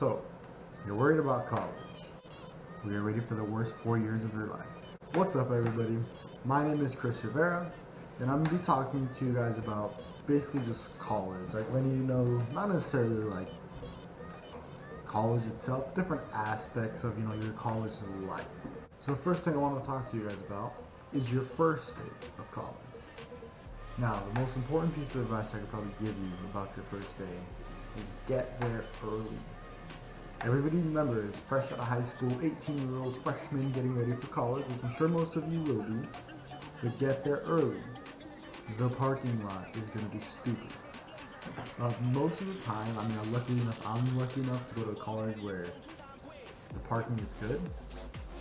So, you're worried about college. We are ready for the worst 4 years of your life. What's up, everybody? My name is Chris Rivera, and I'm gonna be talking to you guys about basically just college. Like letting you know, not necessarily like college itself, different aspects of your college life. So, the first thing I want to talk to you guys about is your first day of college. Now, the most important piece of advice I could probably give you about your first day is get there early. Everybody remembers fresh out of high school, 18-year-old freshmen getting ready for college, which I'm sure most of you will be, but get there early. The parking lot is going to be stupid. Most of the time, I'm lucky enough to go to a college where the parking is good,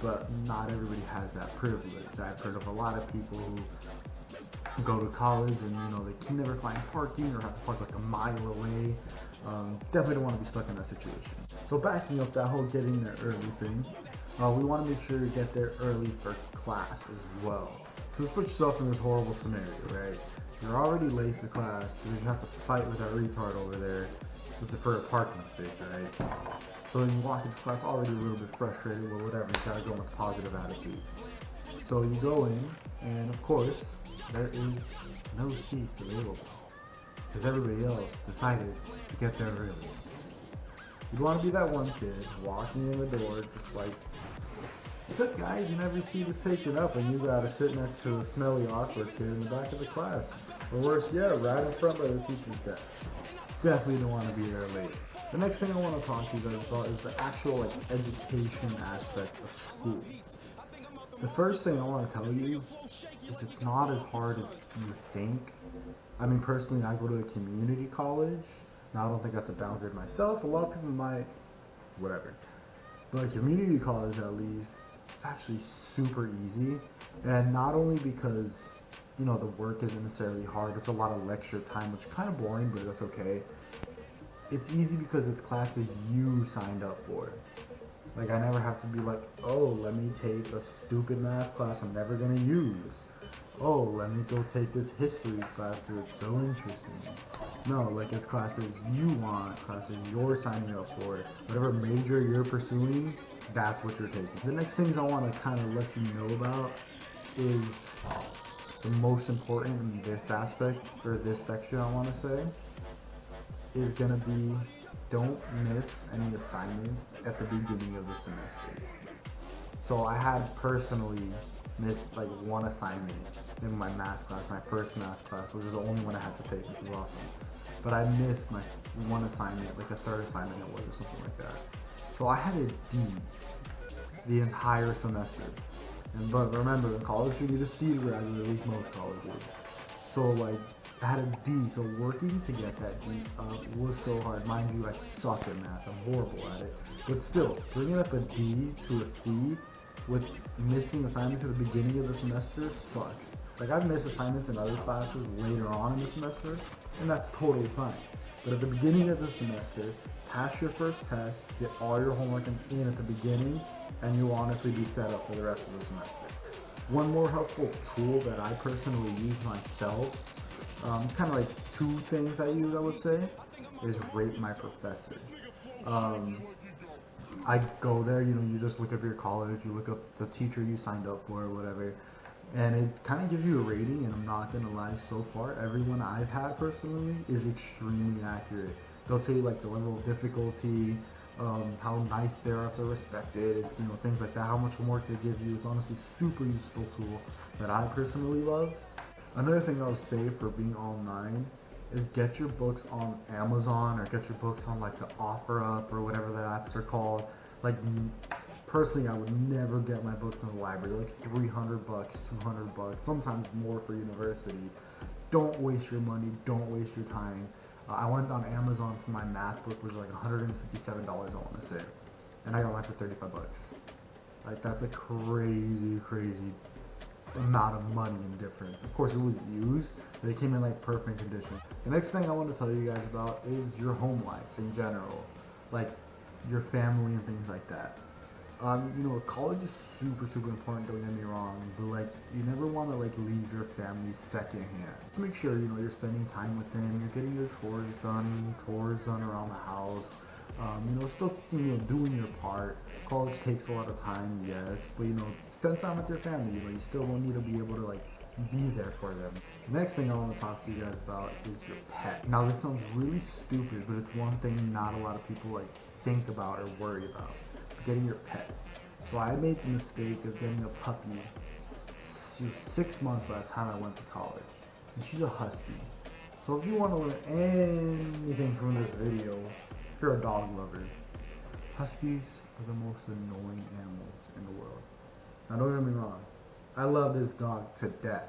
but not everybody has that privilege. I've heard of a lot of people who go to college and they can never find parking or have to park like a mile away. Definitely don't want to be stuck in that situation. So backing up that whole getting there early thing, we want to make sure you get there early for class as well. So let's put yourself in this horrible scenario, right? You're already late to class because you have to fight with that retard over there for a parking space, right? So you walk into class already a little bit frustrated, well whatever, you gotta go with a positive attitude. So you go in, and of course, there is no seats available because everybody else decided to get there early. You want to be that one kid walking in the door just like, what's up guys, and every seat is taken up and you gotta sit next to a smelly awkward kid in the back of the class. Or worse yet, right in front by the teacher's desk. Definitely don't want to be there late. The next thing I want to talk to you guys about is the actual education aspect of school. The first thing I want to tell you is it's not as hard as you think. Personally, I go to a community college. Now, I don't think I have to downgrade myself. A lot of people might, whatever. But community college, at least, it's actually super easy. And not only because, the work isn't necessarily hard. It's a lot of lecture time, which is kind of boring, but that's okay. It's easy because it's classes you signed up for. Like, I never have to be like, oh, let me take a stupid math class I'm never going to use. Oh, let me go take this history class because it's so interesting. No, like it's classes you want, classes you're signing up for. Whatever major you're pursuing, that's what you're taking. The next things I want to kind of let you know about is the most important in this aspect, or this section I want to say, is going to be don't miss any assignments at the beginning of the semester. So I had personally missed like one assignment in my math class, my first math class, which is the only one I had to take, which was awesome. But I missed my one assignment, like a third assignment it was or something like that. So I had a D the entire semester. But remember, in college you need a C to graduate, at least most colleges. So like, I had a D, so working to get that D was so hard. Mind you, I suck at math, I'm horrible at it. But still, bringing up a D to a C with missing assignments at the beginning of the semester sucks. Like, I've missed assignments in other classes later on in the semester, and that's totally fine. But at the beginning of the semester, pass your first test, get all your homework in at the beginning, and you'll honestly be set up for the rest of the semester. One more helpful tool that I personally use myself, kind of like two things I use, I would say, is rate my professor. I go there, you just look up your college, you look up the teacher you signed up for or whatever, and it kind of gives you a rating, and I'm not going to lie, so far, everyone I've had personally is extremely accurate. They'll tell you like the level of difficulty, how nice they are if they're respected, things like that, how much homework they give you. It's honestly a super useful tool that I personally love. Another thing I would say for being online is get your books on Amazon or get your books on like the OfferUp or whatever the apps are called. Like, personally, I would never get my books from the library. Like $300, $200, sometimes more for university. Don't waste your money. Don't waste your time. I went on Amazon for my math book, which was like $157, I want to say, and I got mine for $35. Like, that's a crazy, crazy amount of money and difference. Of course, it was used, but it came in like perfect condition. The next thing I want to tell you guys about is your home life in general, like your family and things like that. College is super, super important, don't get me wrong, but like, you never want to like leave your family secondhand. Make sure, you're spending time with them, you're getting your chores done around the house, Still, doing your part. College takes a lot of time, yes, but spend time with your family. You still will need to be able to like be there for them. The next thing I want to talk to you guys about is your pet. Now, this sounds really stupid, but it's one thing not a lot of people like think about or worry about: getting your pet. So I made the mistake of getting a puppy. She was 6 months by the time I went to college, and she's a husky. So if you want to learn anything from this video, if you're a dog lover, huskies are the most annoying animals in the world. Now don't get me wrong, I love this dog to death.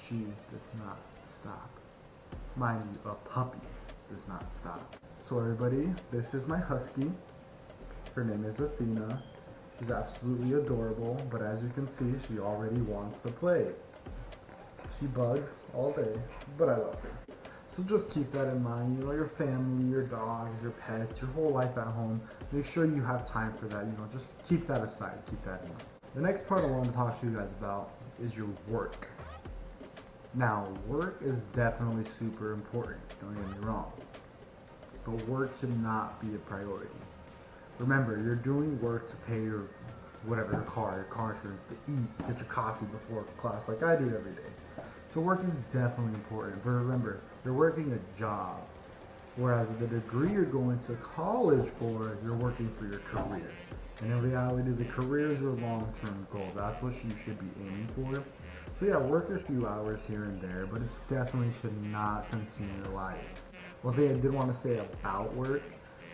She does not stop. Mind you, a puppy does not stop. So everybody, this is my husky. Her name is Athena. She's absolutely adorable, but as you can see, she already wants to play. She bugs all day, but I love her. So just keep that in mind. Your family, your dogs, your pets, your whole life at home. Make sure you have time for that. Just keep that aside. Keep that in mind. The next part I want to talk to you guys about is your work. Now, work is definitely super important. Don't get me wrong. But work should not be a priority. Remember, you're doing work to pay your car insurance, to eat, get your coffee before class like I do every day. So work is definitely important, but remember, you're working a job, whereas the degree you're going to college for, you're working for your career. And in reality, the career is your long-term goal. That's what you should be aiming for. So yeah, work a few hours here and there, but it definitely should not consume your life. One thing I did want to say about work,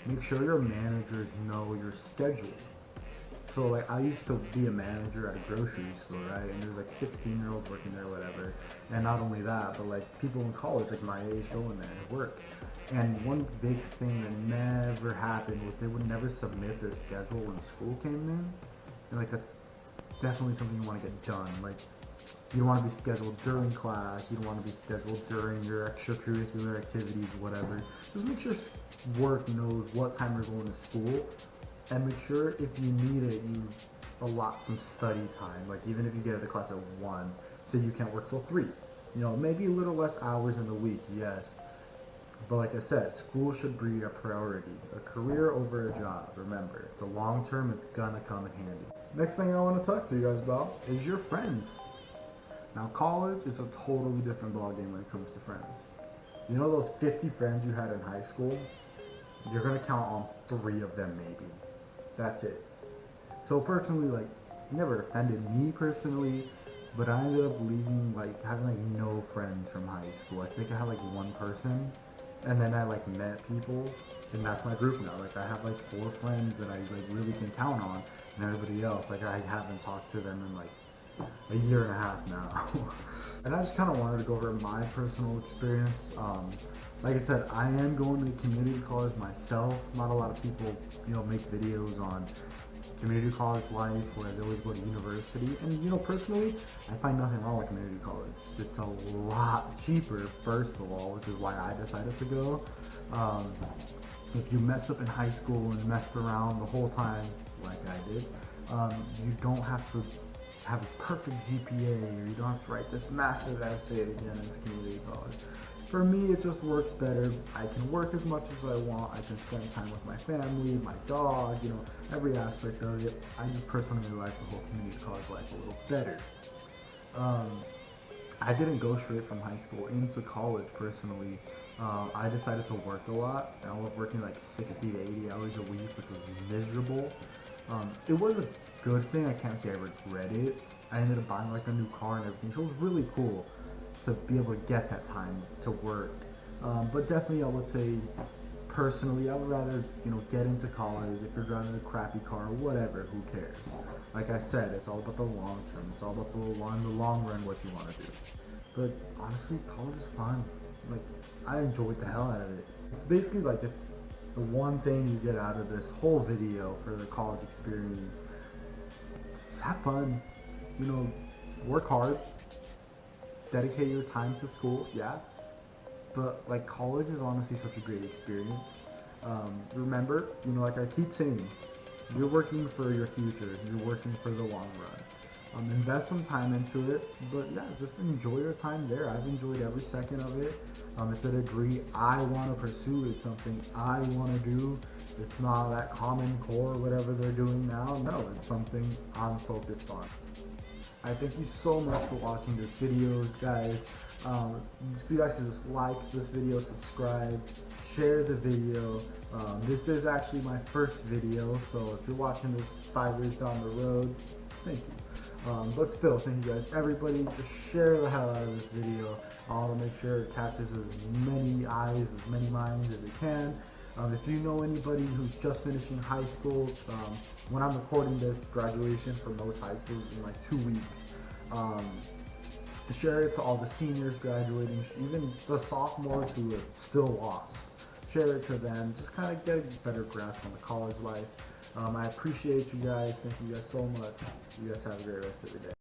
make sure your managers know your schedule. So like I used to be a manager at a grocery store, right? And there's like 16-year-olds working there, whatever. And not only that, but like people in college, like my age, going there and work. And one big thing that never happened was they would never submit their schedule when school came in. And like that's definitely something you want to get done. Like you don't want to be scheduled during class. You don't want to be scheduled during your extracurricular activities, whatever. Just make sure work knows what time you're going to school. And make sure if you need it, you allot some study time. Like even if you get to the class at 1, say you can't work till 3. Maybe a little less hours in the week, yes. But like I said, school should be a priority. A career over a job. Remember, the long term, it's gonna come in handy. Next thing I want to talk to you guys about is your friends. Now college is a totally different ballgame when it comes to friends. Those 50 friends you had in high school? You're gonna count on 3 of them maybe. That's it. So personally, like, it never offended me personally, but I ended up leaving, like, having like no friends from high school. I think I had like 1 person, and then I like met people, and that's my group now. Like I have like 4 friends that I like really can count on, and everybody else, like I haven't talked to them in like a year and a half now. And I just kind of wanted to go over my personal experience. Like I said, I am going to community college myself. Not a lot of people, make videos on community college life where they always go to university. And personally, I find nothing wrong with community college. It's a lot cheaper, first of all, which is why I decided to go. If you messed up in high school and messed around the whole time, like I did, you don't have to have a perfect GPA, or you don't have to write this massive essay again into community college. For me, it just works better. I can work as much as I want. I can spend time with my family, my dog, every aspect of it. I just personally like the whole community college life a little better. I didn't go straight from high school into college personally. I decided to work a lot, and I was working like 60 to 80 hours a week, which was miserable. It was a good thing. I can't say I regret it. I ended up buying like a new car and everything, so it was really cool to be able to get that time to work. But definitely I would say, personally, I would rather, get into college. If you're driving a crappy car or whatever, who cares? Like I said, it's all about the long term. It's all about the long run, what you want to do. But honestly, college is fun. Like, I enjoyed the hell out of it. Basically, like, if the one thing you get out of this whole video for the college experience, just have fun, work hard, dedicate your time to school, yeah, but like college is honestly such a great experience. Remember, like I keep saying, you're working for your future, you're working for the long Invest some time into it, but yeah, just enjoy your time there. I've enjoyed every second of it. It's a degree I want to pursue. It's something I want to do. It's not that Common Core, whatever they're doing now. No, it's something I'm focused on. I thank you so much for watching this video, guys. If you guys could just like this video, subscribe, share the video. This is actually my first video, so if you're watching this 5 years down the road, thank you. But still, thank you guys. Everybody, just share the hell out of this video. I want to make sure it catches as many eyes, as many minds as it can. If you know anybody who's just finishing high school, when I'm recording this, graduation for most high schools in like 2 weeks. Share it to all the seniors graduating, even the sophomores who are still lost. Share it to them, just kind of get a better grasp on the college life. I appreciate you guys. Thank you guys so much. You guys have a great rest of your day.